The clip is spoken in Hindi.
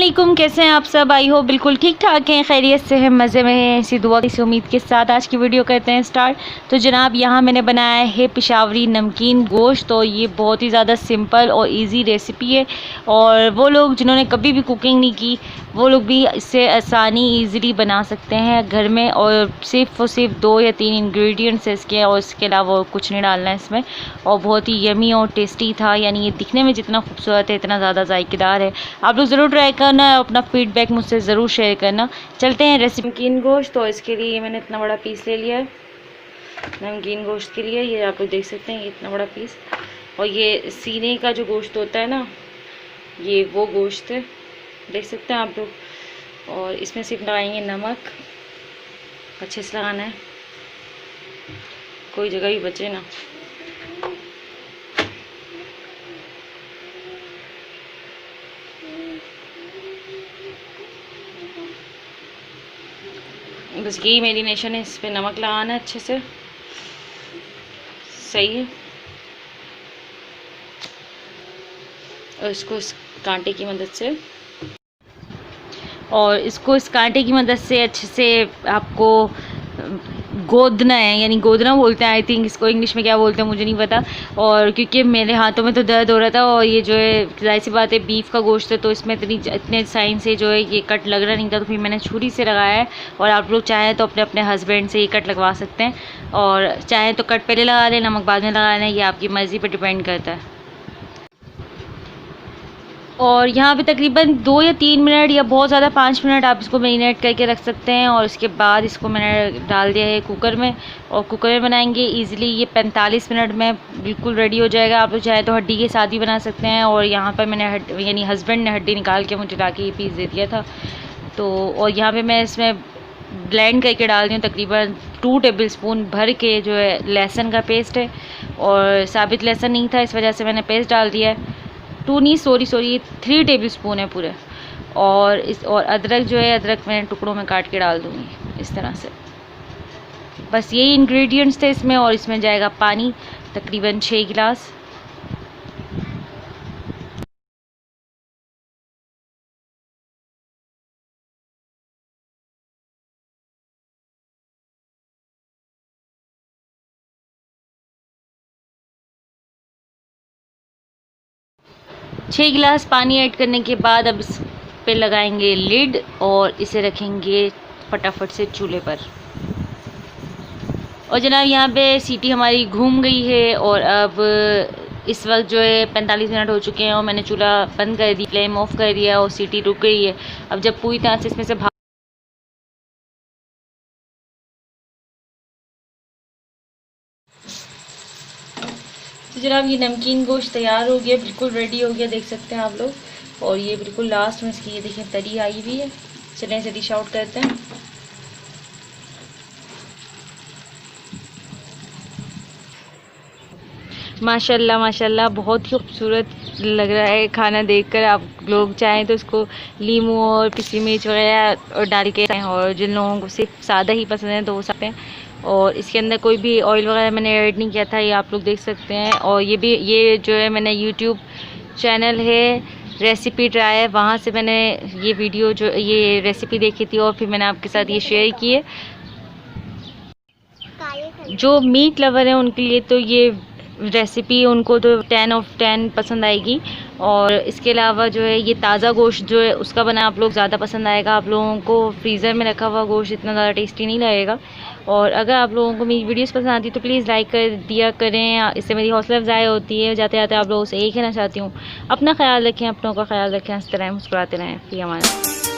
अस्सलामुअलैकुम, कैसे हैं आप सब। आई हो बिल्कुल ठीक ठाक हैं, खैरियत से हैं, मज़े में हैं। इसी दुआ इसी उम्मीद के साथ आज की वीडियो करते हैं स्टार्ट। तो जनाब यहाँ मैंने बनाया है पेशावरी नमकीन गोश्त। तो ये बहुत ही ज़्यादा सिंपल और इजी रेसिपी है, और वो लोग जिन्होंने कभी भी कुकिंग नहीं की वो लोग भी इससे आसानी ईज़िली बना सकते हैं घर में। और सिर्फ 2 या 3 इंग्रेडिएंट्स है इसके, और इसके अलावा कुछ नहीं डालना है इसमें। और बहुत ही यमी और टेस्टी था, यानी ये दिखने में जितना खूबसूरत है इतना ज़्यादा जायकेदार है। आप लोग ज़रूर ट्राई करना, अपना फीडबैक मुझसे ज़रूर शेयर करना। चलते हैं रेसिपी। नमकीन गोश्त, तो इसके लिए मैंने इतना बड़ा पीस ले लिया है नमकीन गोश्त के लिए। ये आप लोग देख सकते हैं, ये इतना बड़ा पीस। और ये सीने का जो गोश्त होता है ना, ये वो गोश्त है, देख सकते हैं आप लोग। और इसमें सिर्फ लगाएंगे नमक, अच्छे से लगाना है, कोई जगह भी बचे ना। बस यही मैरिनेशन है, इस पर नमक लगाना है अच्छे से, सही है। और इसको इस कांटे की मदद से अच्छे से आपको गोदना है, यानी गोदना बोलते हैं आई थिंक इसको, इंग्लिश में क्या बोलते हैं मुझे नहीं पता। और क्योंकि मेरे हाथों में तो दर्द हो रहा था, और ये जो है जाहिर सी बात है बीफ का गोश्त है, तो इसमें इतने साइन से जो है ये कट लग रहा नहीं था, तो फिर मैंने छुरी से लगाया है। और आप लोग चाहें तो अपने अपने हस्बैंड से ये कट लगवा सकते हैं, और चाहें तो कट पहले लगा लें, नमक बाद में लगा लें, ये आपकी मर्ज़ी पर डिपेंड करता है। और यहाँ पे तकरीबन 2 या 3 मिनट या बहुत ज़्यादा 5 मिनट आप इसको मैरिनेट करके रख सकते हैं। और उसके बाद इसको मैंने डाल दिया है कुकर में, और कुकर में बनाएंगे इजीली। ये 45 मिनट में बिल्कुल रेडी हो जाएगा। आप लोग चाहे तो हड्डी के साथ भी बना सकते हैं। और यहाँ पर मैंने यानी हस्बैंड ने हड्डी निकाल के मुझे लाके ये पीस दे दिया था। तो और यहाँ पर मैं इसमें ब्लेंड करके डाल दी हूँ तकरीबन 2 टेबल स्पून भर के जो है लहसुन का पेस्ट है। और साबित लहसुन नहीं था, इस वजह से मैंने पेस्ट डाल दिया है। 2 नहीं, सॉरी 3 टेबल स्पून है पूरे। और अदरक जो है, अदरक मैं टुकड़ों में काट के डाल दूँगी इस तरह से। बस यही इंग्रेडिएंट्स थे इसमें। और इसमें जाएगा पानी तकरीबन 6 गिलास। छः गिलास पानी ऐड करने के बाद अब इस पे लगाएंगे लिड, और इसे रखेंगे फटाफट से चूल्हे पर। और जनाब यहाँ पे सीटी हमारी घूम गई है, और अब इस वक्त जो है 45 मिनट हो चुके हैं, और मैंने चूल्हा बंद कर दी, फ्लेम ऑफ कर दिया, और सीटी रुक गई है। अब जब पूरी तरह से इसमें से तो जनाब ये नमकीन गोश्त तैयार हो गया, बिल्कुल रेडी हो गया, देख सकते हैं आप लोग। और ये बिल्कुल लास्ट में इसकी ये देखें तरी आई हुई है। चलें इसे डिश आउट करते हैं। माशाल्लाह माशाल्लाह, बहुत ही खूबसूरत लग रहा है खाना देखकर। आप लोग चाहें तो इसको लीमू और पिसी मिर्च वगैरह और डाल के, और जिन लोगों को सिर्फ सादा ही पसंद है तो वो सकते हैं। और इसके अंदर कोई भी ऑयल वगैरह मैंने ऐड नहीं किया था, ये आप लोग देख सकते हैं। और ये जो है मैंने यूट्यूब चैनल है रेसिपी ट्राई है, वहाँ से मैंने ये वीडियो जो ये रेसिपी देखी थी, और फिर मैंने आपके साथ ये शेयर की है। जो मीट लवर है उनके लिए तो ये रेसिपी उनको तो 10 ऑफ 10 पसंद आएगी। और इसके अलावा जो है ये ताज़ा गोश्त जो है उसका बना आप लोग ज़्यादा पसंद आएगा। आप लोगों को फ्रीज़र में रखा हुआ गोश्त इतना ज़्यादा टेस्टी नहीं लगेगा। और अगर आप लोगों को मेरी वीडियोस पसंद आती है तो प्लीज़ लाइक कर दिया करें, इससे मेरी हौसला अफजाई होती है। जाते जाते आप लोगों से यही कहना चाहती हूँ, अपना ख्याल रखें, अपनों का ख्याल रखें, इस तरह मुस्कुराते रहें। फिर हमारा